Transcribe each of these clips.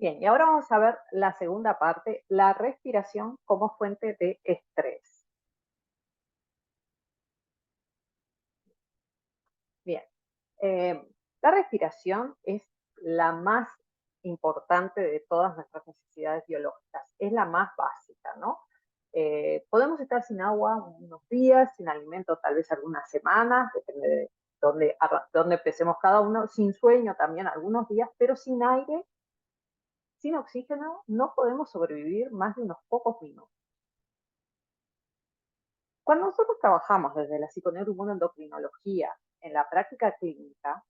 Bien, y ahora vamos a ver la segunda parte, la respiración como fuente de estrés. Bien, la respiración es la más importante de todas nuestras necesidades biológicas, es la más básica, ¿no? Podemos estar sin agua unos días, sin alimento tal vez algunas semanas, depende de dónde empecemos cada uno, sin sueño también algunos días, pero sin aire, sin oxígeno, no podemos sobrevivir más de unos pocos minutos. Cuando nosotros trabajamos desde la psiconeuroinmunoendocrinología en la práctica clínica,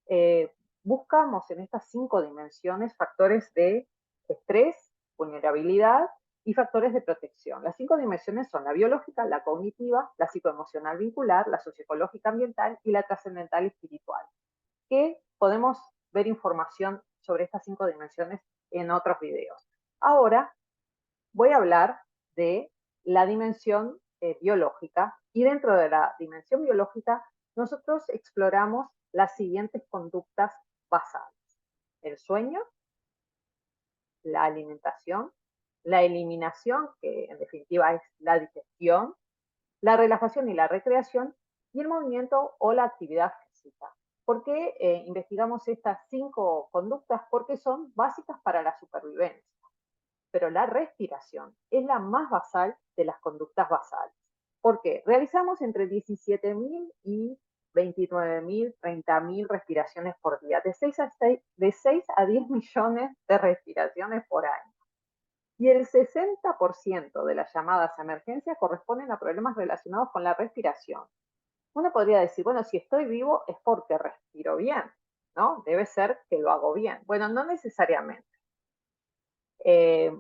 eh, buscamos en estas 5 dimensiones factores de estrés, vulnerabilidad y factores de protección. Las 5 dimensiones son la biológica, la cognitiva, la psicoemocional vincular, la socioecológica ambiental y la trascendental espiritual, que podemos ver información sobre estas 5 dimensiones en otros videos. Ahora voy a hablar de la dimensión biológica y dentro de la dimensión biológica nosotros exploramos las siguientes conductas basales. El sueño, la alimentación, la eliminación, que en definitiva es la digestión, la relajación y la recreación, y el movimiento o la actividad física. ¿Por qué investigamos estas 5 conductas? Porque son básicas para la supervivencia, pero la respiración es la más basal de las conductas basales. ¿Por qué? Realizamos entre 17.000 y 29.000, 30.000 respiraciones por día, de 6 a 10 millones de respiraciones por año. Y el 60% de las llamadas a emergencia corresponden a problemas relacionados con la respiración. Uno podría decir, bueno, si estoy vivo es porque respiro bien, ¿no? Debe ser que lo hago bien. Bueno, no necesariamente. Eh,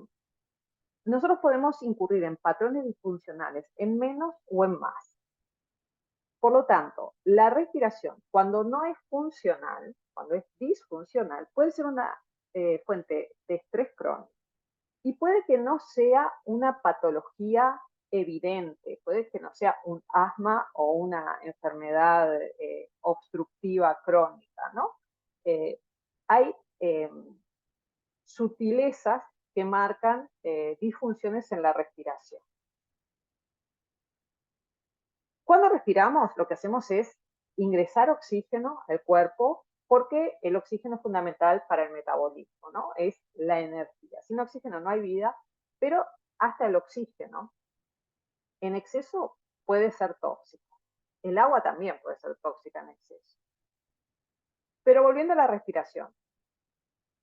Nosotros podemos incurrir en patrones disfuncionales en menos o en más. Por lo tanto, la respiración, cuando no es funcional, cuando es disfuncional, puede ser una fuente de estrés crónico. Y puede que no sea una patología evidente, puede que no sea un asma o una enfermedad obstructiva crónica, ¿no? Eh, hay sutilezas que marcan disfunciones en la respiración. Cuando respiramos, lo que hacemos es ingresar oxígeno al cuerpo porque el oxígeno es fundamental para el metabolismo, ¿no? Es la energía. Sin oxígeno no hay vida, pero hasta el oxígeno en exceso puede ser tóxico. El agua también puede ser tóxica en exceso. Pero volviendo a la respiración,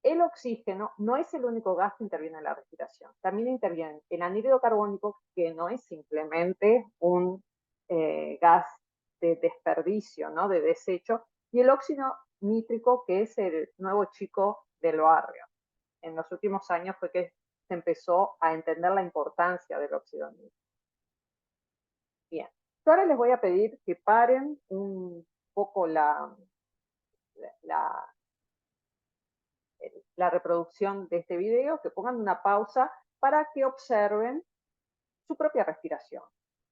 el oxígeno no es el único gas que interviene en la respiración. También interviene el anhídrido carbónico, que no es simplemente un gas de desperdicio, ¿no? De desecho, y el óxido nítrico, que es el nuevo chico del barrio. En los últimos años fue que se empezó a entender la importancia del óxido nítrico. Bien, ahora les voy a pedir que paren un poco la, la reproducción de este video, que pongan una pausa para que observen su propia respiración,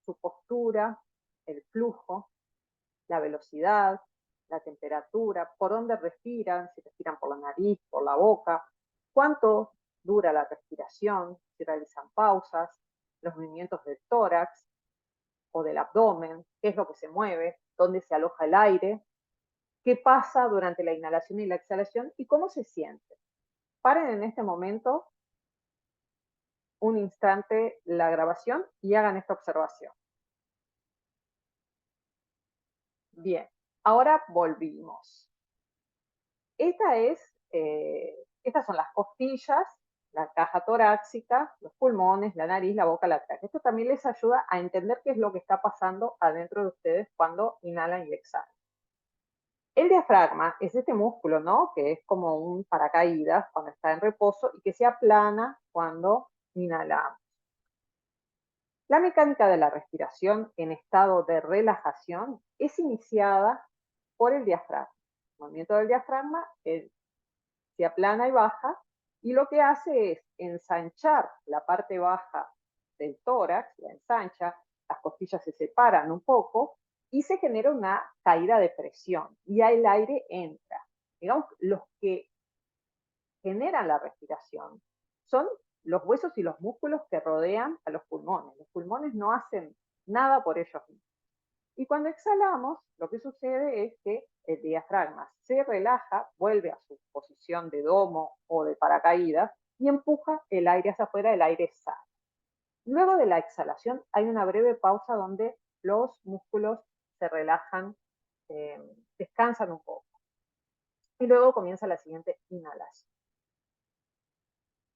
su postura, el flujo, la velocidad, la temperatura, por dónde respiran, si respiran por la nariz, por la boca, cuánto dura la respiración, si realizan pausas, los movimientos del tórax o del abdomen, qué es lo que se mueve, dónde se aloja el aire, qué pasa durante la inhalación y la exhalación y cómo se siente. Paren en este momento un instante la grabación y hagan esta observación. Bien, ahora volvimos. Estas son las costillas, la caja torácica, los pulmones, la nariz, la boca, la tráquea. Esto también les ayuda a entender qué es lo que está pasando adentro de ustedes cuando inhalan y exhalan. El diafragma es este músculo, ¿no? Que es como un paracaídas cuando está en reposo y que se aplana cuando inhalamos. La mecánica de la respiración en estado de relajación es iniciada por el diafragma. El movimiento del diafragma se aplana y baja, y lo que hace es ensanchar la parte baja del tórax, la ensancha, las costillas se separan un poco y se genera una caída de presión y el aire entra. Digamos, los que generan la respiración son los huesos y los músculos que rodean a los pulmones. Los pulmones no hacen nada por ellos mismos. Y cuando exhalamos, lo que sucede es que el diafragma se relaja, vuelve a su posición de domo o de paracaídas y empuja el aire hacia afuera, el aire sale. Luego de la exhalación hay una breve pausa donde los músculos se relajan, eh, descansan un poco. Y luego comienza la siguiente inhalación.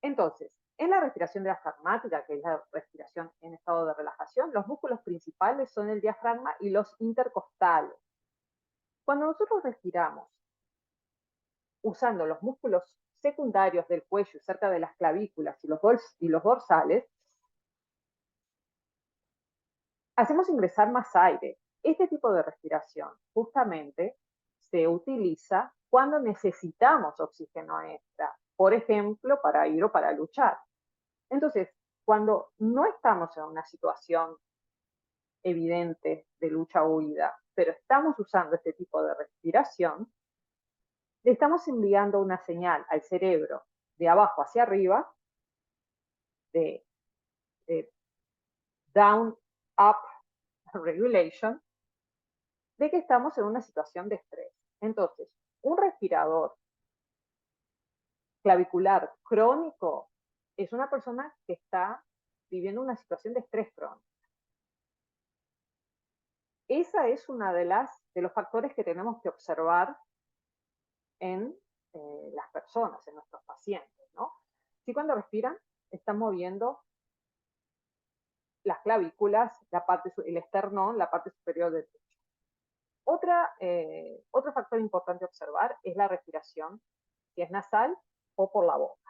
Entonces, en la respiración diafragmática, que es la respiración en estado de relajación, los músculos principales son el diafragma y los intercostales. Cuando nosotros respiramos usando los músculos secundarios del cuello cerca de las clavículas y los dorsales, hacemos ingresar más aire. Este tipo de respiración justamente se utiliza cuando necesitamos oxígeno extra, por ejemplo, para ir o para luchar. Entonces, cuando no estamos en una situación evidente de lucha o huida, pero estamos usando este tipo de respiración, le estamos enviando una señal al cerebro de abajo hacia arriba, de, de down, up regulation, de que estamos en una situación de estrés. Entonces, un respirador clavicular crónico es una persona que está viviendo una situación de estrés crónico. Esa es una de los factores que tenemos que observar en las personas, en nuestros pacientes, ¿no? Si cuando respiran están moviendo las clavículas, el esternón, la parte superior del pecho. Otro factor importante a observar es la respiración, si es nasal o por la boca.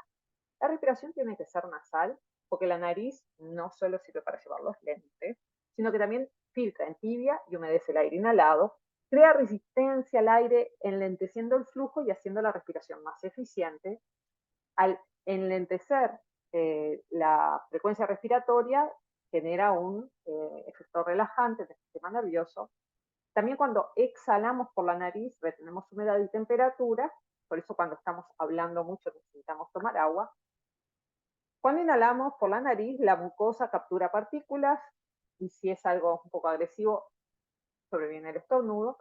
La respiración tiene que ser nasal porque la nariz no solo sirve para llevar los lentes, sino que también filtra, entibia y humedece el aire inhalado, crea resistencia al aire, enlenteciendo el flujo y haciendo la respiración más eficiente. Al enlentecer la frecuencia respiratoria, genera un efecto relajante del sistema nervioso. También cuando exhalamos por la nariz, retenemos humedad y temperatura, por eso cuando estamos hablando mucho necesitamos tomar agua. Cuando inhalamos por la nariz, la mucosa captura partículas y si es algo un poco agresivo, sobreviene el estornudo.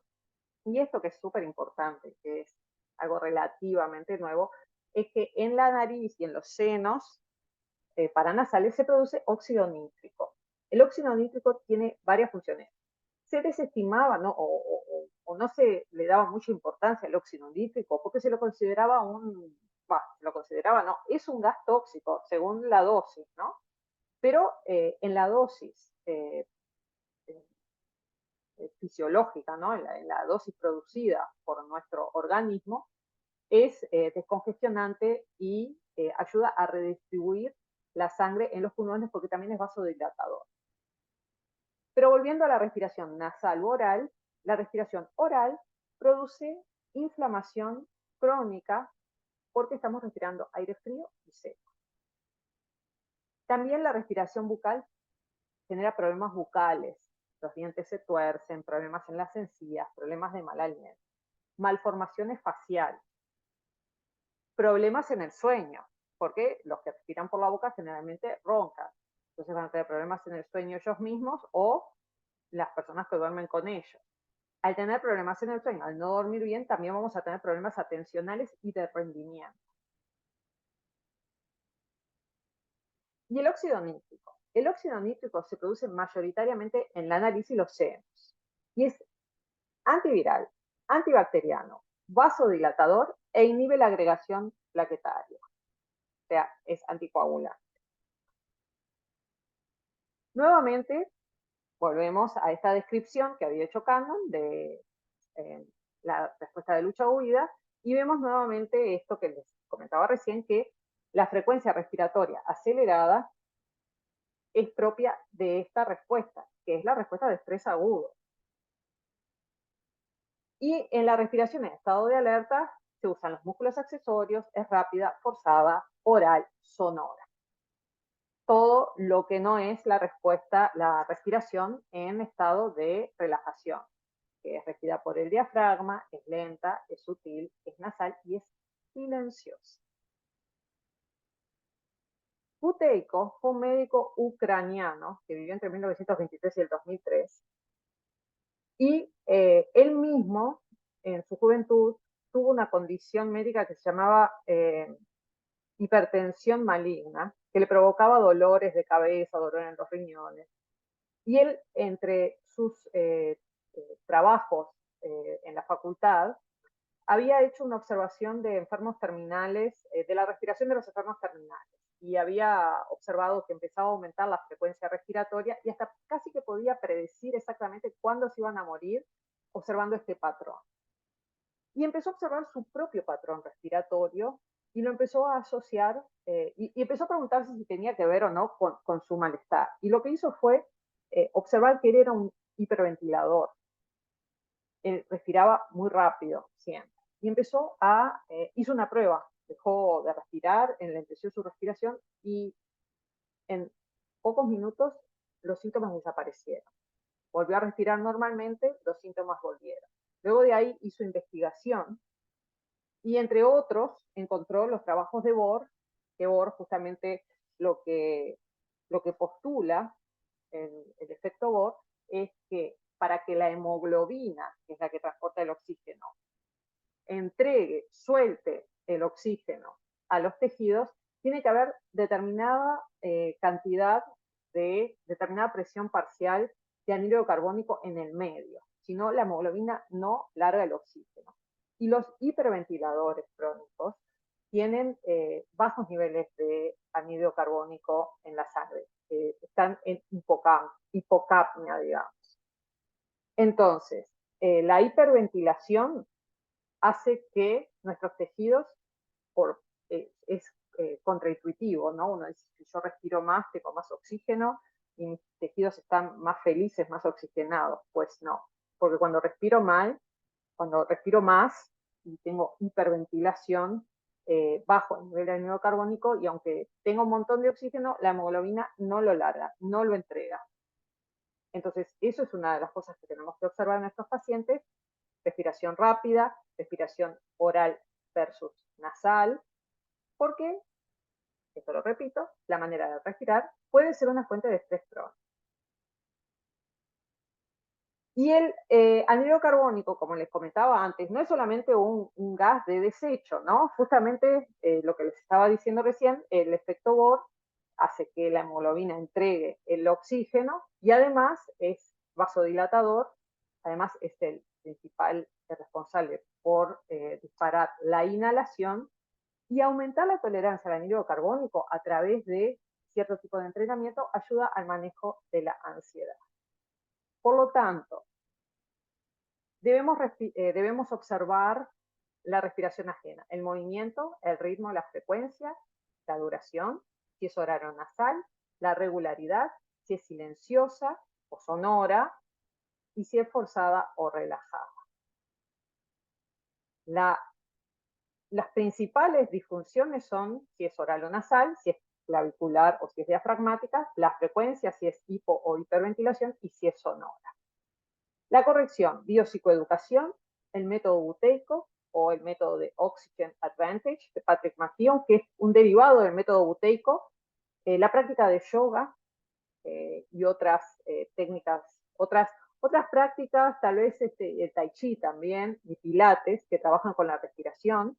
Y esto que es súper importante, que es algo relativamente nuevo, es que en la nariz y en los senos paranasales se produce óxido nítrico. El óxido nítrico tiene varias funciones. Se desestimaba, ¿no? O no se le daba mucha importancia al óxido nítrico porque se lo consideraba no, es un gas tóxico según la dosis, ¿no? Pero en la dosis fisiológica, ¿no? En la dosis producida por nuestro organismo, es descongestionante y ayuda a redistribuir la sangre en los pulmones porque también es vasodilatador. Pero volviendo a la respiración nasal o oral, la respiración oral produce inflamación crónica porque estamos respirando aire frío y seco. También la respiración bucal genera problemas bucales, los dientes se tuercen, problemas en las encías, problemas de mal aliento, malformaciones faciales, problemas en el sueño, porque los que respiran por la boca generalmente roncan, entonces van a tener problemas en el sueño ellos mismos o las personas que duermen con ellos. Al tener problemas en el sueño, al no dormir bien, también vamos a tener problemas atencionales y de rendimiento. Y el óxido nítrico. El óxido nítrico se produce mayoritariamente en la nariz y los senos. Y es antiviral, antibacteriano, vasodilatador e inhibe la agregación plaquetaria. O sea, es anticoagulante. Nuevamente, volvemos a esta descripción que había hecho Cannon de la respuesta de lucha o huida y vemos nuevamente esto que les comentaba recién, que la frecuencia respiratoria acelerada es propia de esta respuesta, que es la respuesta de estrés agudo. Y en la respiración en estado de alerta se usan los músculos accesorios, es rápida, forzada, oral, sonora. Todo lo que no es la respuesta, la respiración en estado de relajación, que es respira por el diafragma, es lenta, es sutil, es nasal y es silenciosa. Buteiko fue un médico ucraniano que vivió entre 1923 y el 2003 y él mismo, en su juventud, tuvo una condición médica que se llamaba hipertensión maligna, que le provocaba dolores de cabeza, dolor en los riñones. Y él, entre sus trabajos en la facultad, había hecho una observación de enfermos terminales, de la respiración de los enfermos terminales, y había observado que empezaba a aumentar la frecuencia respiratoria y hasta casi que podía predecir exactamente cuándo se iban a morir observando este patrón. Y empezó a observar su propio patrón respiratorio y lo empezó a asociar y empezó a preguntarse si tenía que ver o no con su malestar. Y lo que hizo fue observar que él era un hiperventilador. Él respiraba muy rápido siempre. Y empezó hizo una prueba, dejó de respirar, enlenteció su respiración y en pocos minutos los síntomas desaparecieron. Volvió a respirar normalmente, los síntomas volvieron. Luego de ahí hizo investigación y entre otros encontró los trabajos de Bohr, que Bohr justamente lo que, lo que postula el efecto Bohr es que para que la hemoglobina, que es la que transporta el oxígeno, suelte el oxígeno a los tejidos, tiene que haber determinada cantidad determinada presión parcial de anhídrido carbónico en el medio. Si no, la hemoglobina no larga el oxígeno. Y los hiperventiladores crónicos tienen bajos niveles de anhídrido carbónico en la sangre. Están en hipocapnia, digamos. Entonces, la hiperventilación hace que nuestros tejidos, es contraintuitivo, ¿no? Uno dice, si yo respiro más, tengo más oxígeno y mis tejidos están más felices, más oxigenados. Pues no, porque cuando respiro más y tengo hiperventilación, bajo el nivel de anhídrido carbónico y aunque tengo un montón de oxígeno, la hemoglobina no lo larga, no lo entrega. Entonces, eso es una de las cosas que tenemos que observar en nuestros pacientes: respiración rápida, respiración oral versus nasal, porque, esto lo repito, la manera de respirar puede ser una fuente de estrés crónico. Y el anhídrido carbónico, como les comentaba antes, no es solamente un gas de desecho, ¿no? Justamente lo que les estaba diciendo recién, el efecto Bohr hace que la hemoglobina entregue el oxígeno y además es vasodilatador, además es el principal responsable por disparar la inhalación y aumentar la tolerancia al anhídrido carbónico a través de cierto tipo de entrenamiento ayuda al manejo de la ansiedad. Por lo tanto, debemos observar la respiración ajena, el movimiento, el ritmo, la frecuencia, la duración, si es oral o nasal, la regularidad, si es silenciosa o sonora y si es forzada o relajada. Las principales disfunciones son si es oral o nasal, si es clavicular o si es diafragmática, la frecuencia, si es hipo o hiperventilación y si es sonora. La corrección, biopsicoeducación, el método buteico o el método de Oxygen Advantage de Patrick McKeown, que es un derivado del método buteico, la práctica de yoga y otras técnicas, otras prácticas, tal vez el tai chi también, y pilates, que trabajan con la respiración,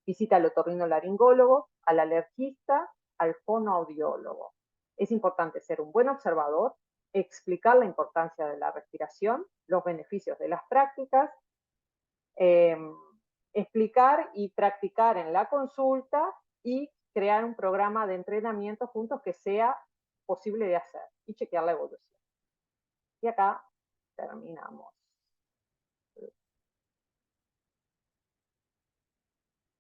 visita al otorrinolaringólogo, al alergista, al fonoaudiólogo. Es importante ser un buen observador, explicar la importancia de la respiración, los beneficios de las prácticas, eh, explicar y practicar en la consulta y crear un programa de entrenamiento juntos que sea posible de hacer y chequear la evolución. Y acá terminamos.